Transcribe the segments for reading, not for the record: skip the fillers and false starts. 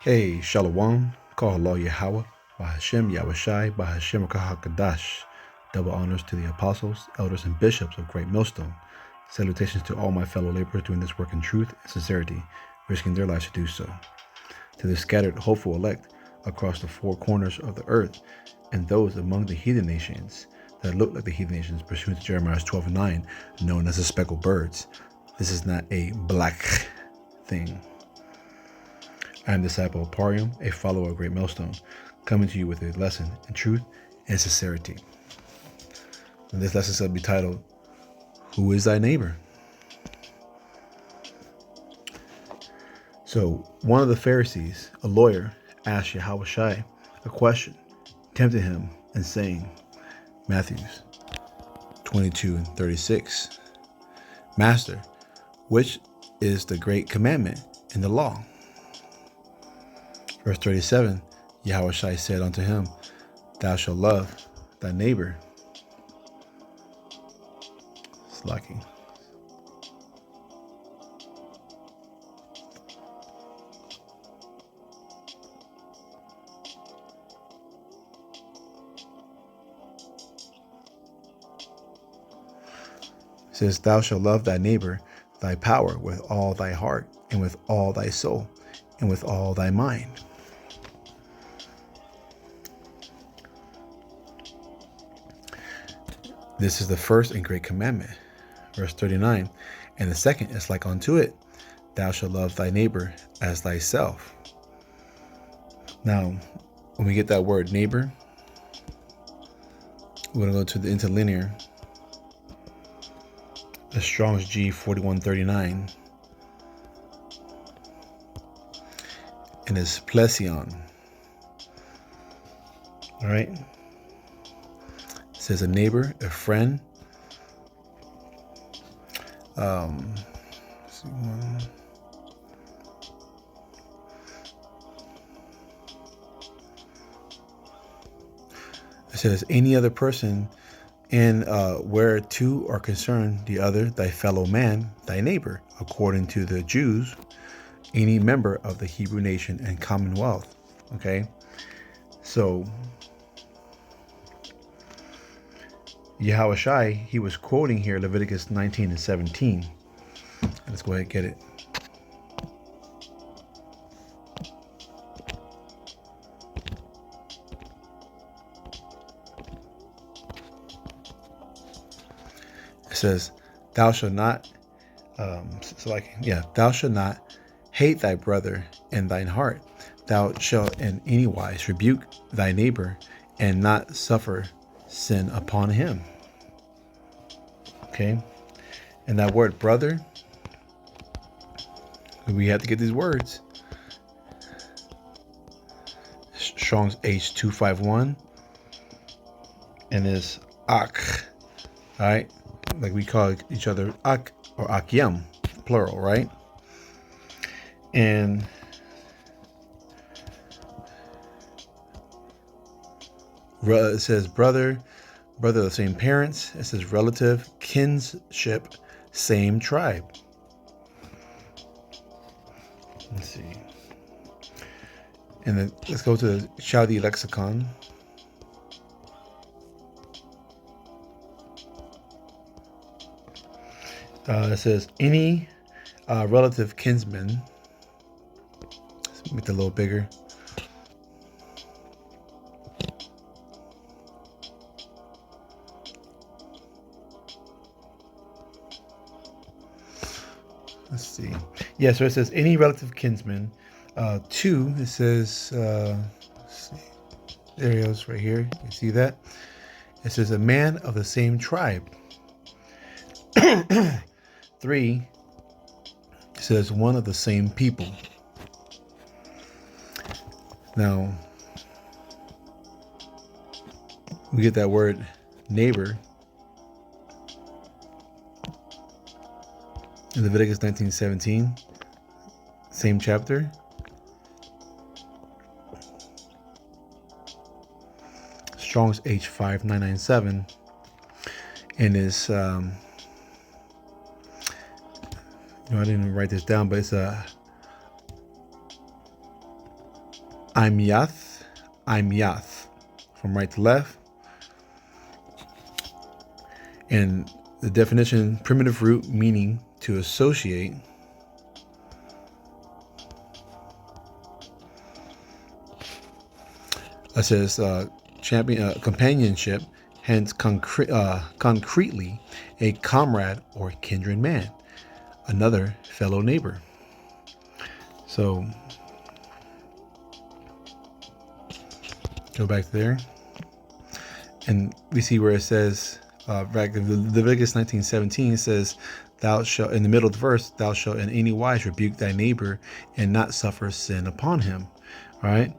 Hey, Shalom, call Allah Yahweh, Bahashem Yahushai, Bahashem Kahakadash. Double honors to the apostles, elders, and bishops of Great Millstone. Salutations to all my fellow laborers doing this work in truth and sincerity, risking their lives to do so. To the scattered, hopeful elect across the four corners of the earth, and those among the heathen nations that look like the heathen nations pursuant to Jeremiah 12:9, known as the speckled birds. This is not a black thing. I am disciple of Parium, a follower of Great Millstone, coming to you with a lesson in truth and sincerity. And this lesson shall be titled, Who is Thy Neighbor? So, one of the Pharisees, a lawyer, asked Yahushua a question, tempted him and saying, Matthew 22:36, Master, which is the great commandment in the law? Verse 37, Yahushua said unto him, Thou shalt love thy neighbor. Slacking. It says, Thou shalt love thy neighbor, thy power, with all thy heart, and with all thy soul, and with all thy mind. This is the first and great commandment. Verse 39, and the second is like unto it, Thou shalt love thy neighbor as thyself. Now, when we get that word neighbor, we're going to go to the interlinear, the Strong's G 4139, and it's plesion. All right. It says a neighbor, a friend. It says any other person, and where two are concerned, the other, thy fellow man, thy neighbor, according to the Jews, any member of the Hebrew nation and commonwealth. Okay, so Yahushua, he was quoting here Leviticus 19:17. Let's go ahead and get it. It says, Thou shalt not, thou shalt not hate thy brother in thine heart. Thou shalt in any wise rebuke thy neighbor and not suffer sin upon him. Okay, and that word brother, we have to get these words. Strong's H251, and is ak. All right, like we call each other ak or akyem, plural, right? And it says brother of the same parents. It says relative, kinship, same tribe. Let's see. And then let's go to the Chaldee lexicon. It says any relative kinsman. Let's make it a little bigger. Let's see. Yeah, so it says any relative kinsman. Two, it says, let's see. There it goes right here. You see that? It says a man of the same tribe. 3, it says one of the same people. Now, we get that word neighbor in Leviticus 19:17, same chapter. Strong's H5997, and is I didn't write this down, but it's a I'm Yath. I'm Yath. From right to left. And the definition, primitive root, meaning to associate. It says companionship, hence concretely a comrade or kindred man, another fellow neighbor. So go back there, and we see where it says, back in Leviticus 19:17 says, "Thou shalt," in the middle of the verse, "Thou shalt in any wise rebuke thy neighbor and not suffer sin upon him." All right.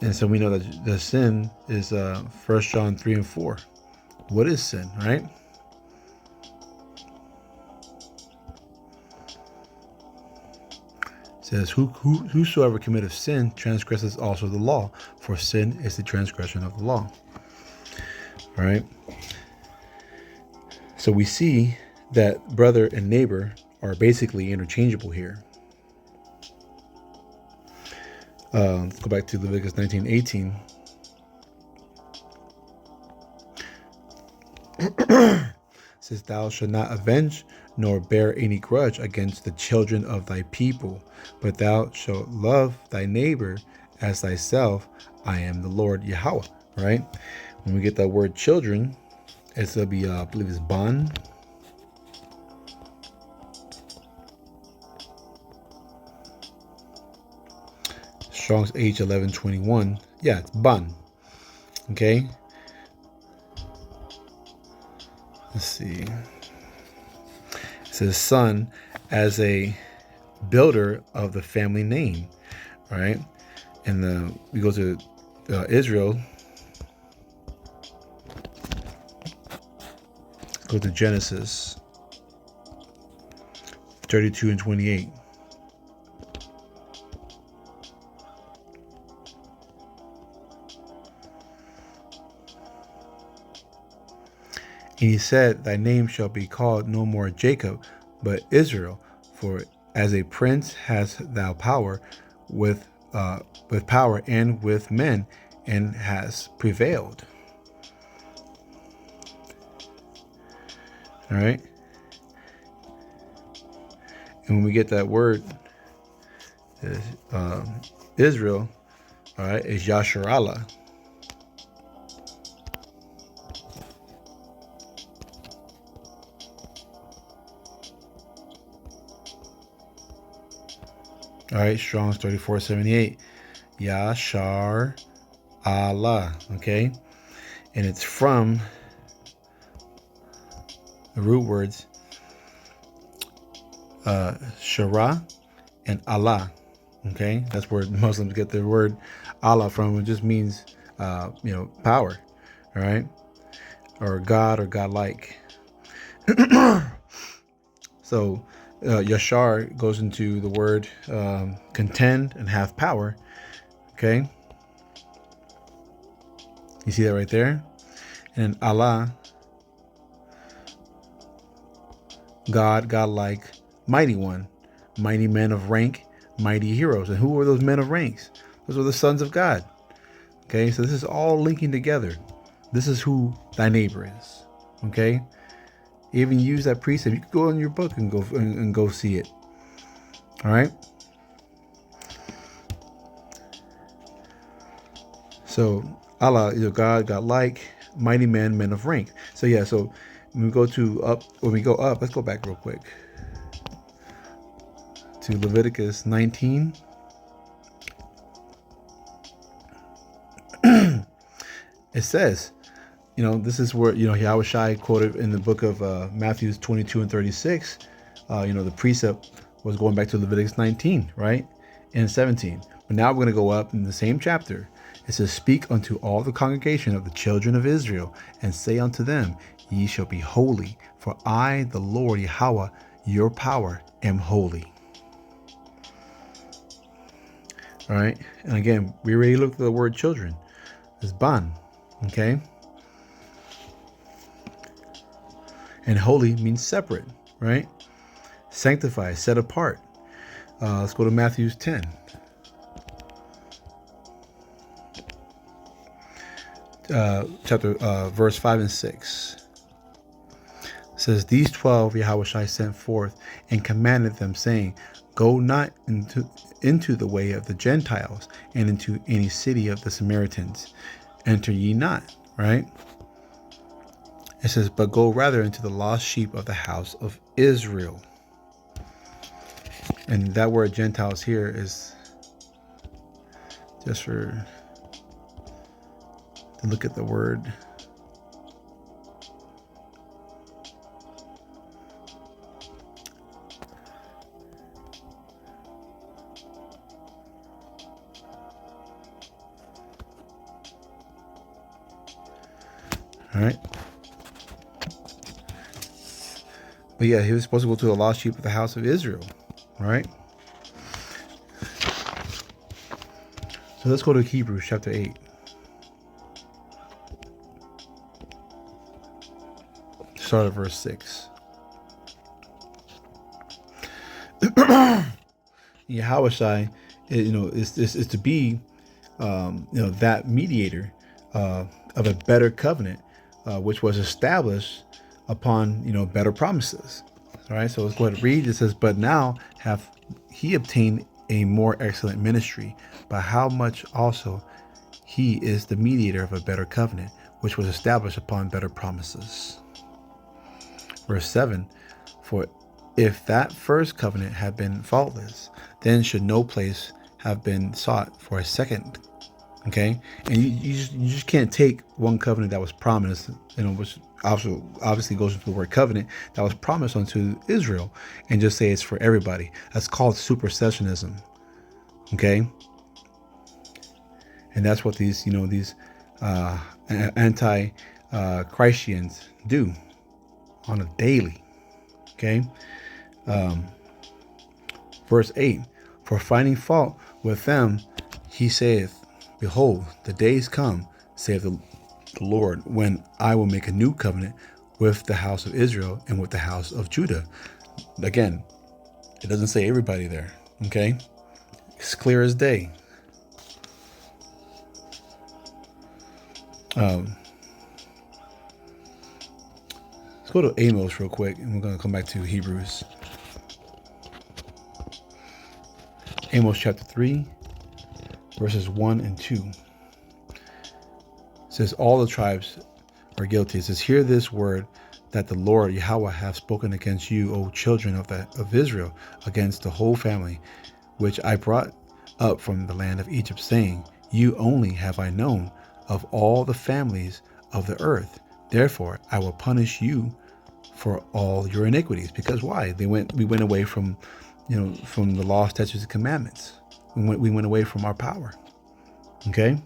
And so we know that the sin is 1 John 3 and 4. What is sin, right? It says, whosoever committeth sin transgresses also the law, for sin is the transgression of the law. All right. So we see that brother and neighbor are basically interchangeable here. Let's go back to Leviticus 19:18. It says, "Thou shalt not avenge nor bear any grudge against the children of thy people, but thou shalt love thy neighbor as thyself. I am the Lord Yahweh." Right? When we get that word children, it's going to be, I believe it's ban. Strong's H1121. Yeah, it's ban. Okay. Let's see. It says son as a builder of the family name. All right. And we go to Israel. Go to Genesis 32 and 28. And he said, "Thy name shall be called no more Jacob, but Israel, for as a prince hast thou power with power and with men, and has prevailed." All right. And when we get that word, Israel, all right, is Yasharallah. All right, Strong's 3478. Yashar Allah. Okay. And it's from the root words Shara and Allah. Okay. That's where Muslims get their word Allah from. It just means, power. All right. Or God or godlike. So, Yashar goes into the word contend and have power. Okay. You see that right there? And Allah, God, godlike, mighty one, mighty men of rank, mighty heroes. And who were those men of ranks? Those were the sons of God. Okay. So this is all linking together. This is who thy neighbor is. Okay. Even use that precept. You can go in your book and go see it. All right. So Allah is God, godlike, mighty men, men of rank. So yeah. So when we go up, let's go back real quick to Leviticus 19. It says, this is where, Yahweh Shai quoted in the book of Matthew 22 and 36. The precept was going back to Leviticus 19, right? And 17. But now we're going to go up in the same chapter. It says, "Speak unto all the congregation of the children of Israel, and say unto them, Ye shall be holy, for I, the Lord Yahweh, your power, am holy." All right. And again, we already looked at the word children. It's ban. Okay. And holy means separate, right? Sanctified, set apart. Let's go to Matthew 10. verse 5 and 6. It says, these 12 Yahushua sent forth and commanded them, saying, go not into the way of the Gentiles, and into any city of the Samaritans enter ye not. Right? It says, but go rather into the lost sheep of the house of Israel. And that word Gentiles here is just for to look at the word. All right. But yeah, he was supposed to go to the lost sheep of the house of Israel. All right. So let's go to Hebrews chapter 8. Start at verse 6. Yahushua, is to be, that mediator of a better covenant, which was established upon, better promises. All right. So let's go ahead and read. It says, but now have he obtained a more excellent ministry, by how much also he is the mediator of a better covenant, which was established upon better promises. Verse 7, for if that first covenant had been faultless, then should no place have been sought for a second. Okay, and you just can't take one covenant that was promised, which obviously goes into the word covenant, that was promised unto Israel, and just say it's for everybody. That's called supersessionism. Okay, and that's what these anti-Christians do on a daily. Okay. Verse 8, for finding fault with them, he saith, behold, the days come, saith the Lord, when I will make a new covenant with the house of Israel and with the house of Judah. Again, it doesn't say everybody there. Okay. It's clear as day. Let's go to Amos real quick, and we're going to come back to Hebrews. Amos chapter 3, verses 1 and 2. It says, all the tribes are guilty. It says, hear this word that the Lord Yahweh hath spoken against you, O children of Israel, against the whole family, which I brought up from the land of Egypt, saying, you only have I known of all the families of the earth. Therefore, I will punish you for all your iniquities. Because why? We went away from the law, statutes, and commandments. We went away from our power. Okay.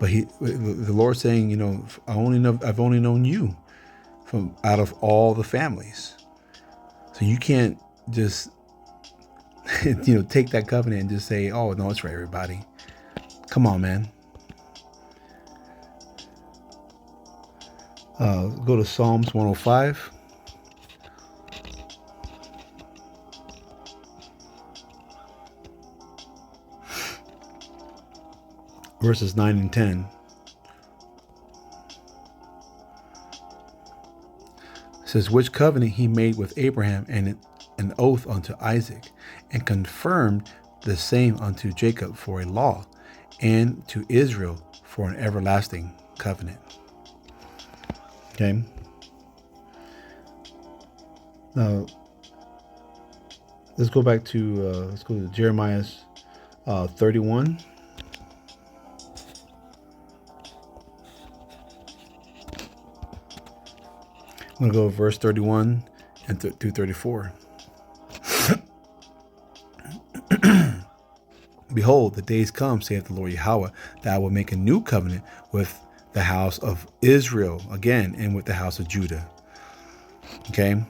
But the Lord saying, I've only known you from out of all the families. So you can't just, take that covenant and just say, oh no, it's for everybody. Come on, man. Go to Psalms 105. Verses 9 and 10. It says, which covenant he made with Abraham and an oath unto Isaac, and confirmed the same unto Jacob for a law, and to Israel for an everlasting covenant. Okay. Now, let's go back to Jeremiah 31. I'm going to go verse 31 and through 34. Behold, the days come, saith the Lord Yahweh, that I will make a new covenant with the house of Israel again, and with the house of Judah. Okay.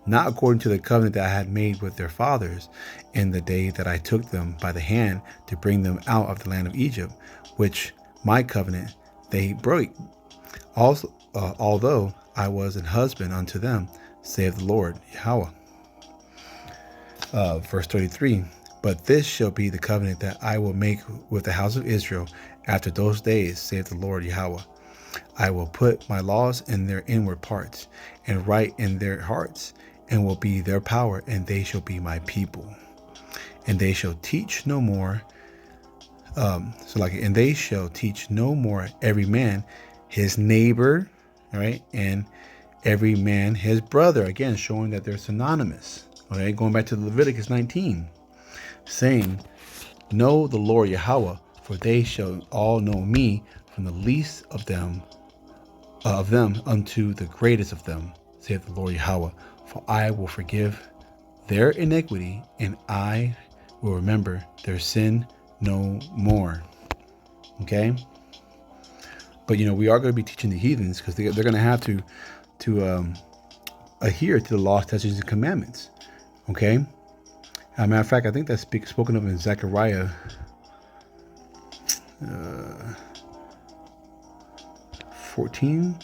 Not according to the covenant that I had made with their fathers in the day that I took them by the hand to bring them out of the land of Egypt, which my covenant they broke. Also, although I was an husband unto them, saith the Lord Yahweh. Verse 33. But this shall be the covenant that I will make with the house of Israel after those days, saith the Lord Yahweh. I will put my laws in their inward parts, and write in their hearts, and will be their power, and they shall be my people. And they shall teach no more. And they shall teach no more every man his neighbor, all right, and every man his brother. Again, showing that they're synonymous. Okay, going back to Leviticus 19, saying, know the Lord Yahweh, for they shall all know me, from the least of them unto the greatest of them, saith the Lord Yahweh. For I will forgive their iniquity, and I will remember their sin no more. Okay, but we are going to be teaching the heathens, because they're going to have to adhere to the laws, statutes, and commandments. Okay, as a matter of fact, I think that's spoken of in Zechariah 14.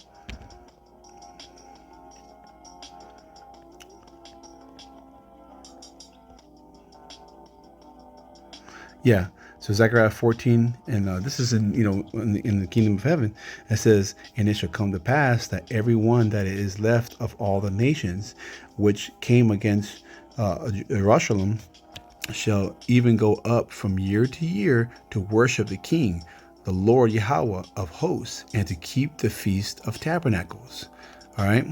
Yeah. So Zechariah 14, and this is in the kingdom of heaven. It says, and it shall come to pass that every one that is left of all the nations which came against Jerusalem shall even go up from year to year to worship the King, the Lord Yahweh of hosts, and to keep the Feast of Tabernacles. All right.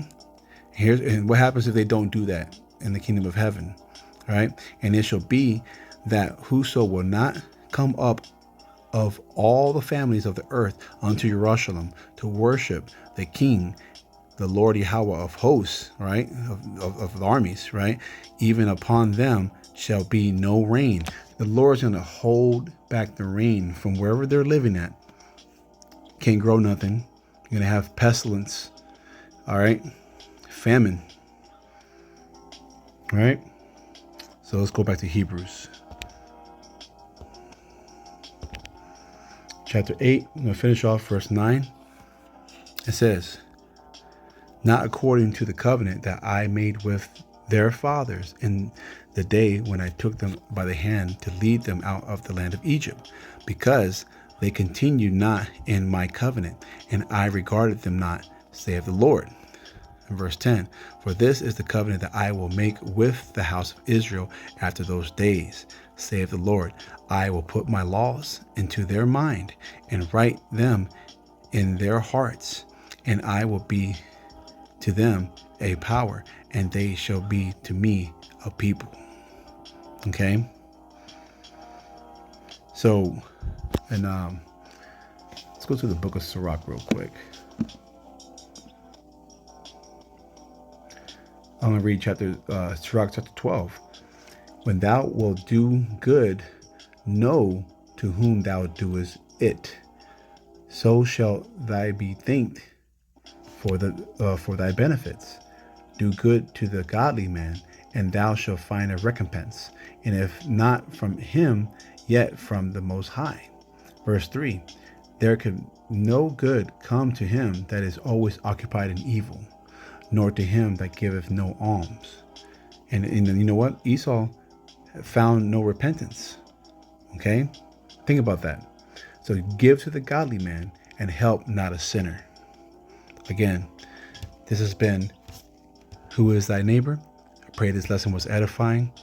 And what happens if they don't do that in the kingdom of heaven? All right. And it shall be that whoso will not come up of all the families of the earth unto Jerusalem to worship the King, the Lord Yahweh of hosts, right, of the armies, right, even upon them shall be no rain. The Lord's going to hold back the rain from wherever they're living at. Can't grow nothing. You're going to have pestilence, all right, famine, all right. So let's go back to Hebrews. Chapter 8, I'm going to finish off verse 9. It says, not according to the covenant that I made with their fathers in the day when I took them by the hand to lead them out of the land of Egypt, because they continued not in my covenant, and I regarded them not, saith the Lord. In verse 10, for this is the covenant that I will make with the house of Israel after those days, saith the Lord. I will put my laws into their mind and write them in their hearts, and I will be to them a power, and they shall be to me a people. Okay. So, and let's go to the book of Sirach real quick. I'm going to read Sirach chapter 12. When thou wilt do good, know to whom thou doest it. So shall thy be thanked for thy benefits. Do good to the godly man, and thou shalt find a recompense. And if not from him, yet from the Most High. Verse 3. There could no good come to him that is always occupied in evil, nor to him that giveth no alms. And you know what? Esau found no repentance. Okay? Think about that. So give to the godly man and help not a sinner. Again, this has been Who is Thy Neighbor? I pray this lesson was edifying.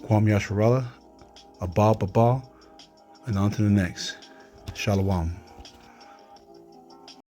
Kwam Yasharallah, Abal Babal, and on to the next. Shalom.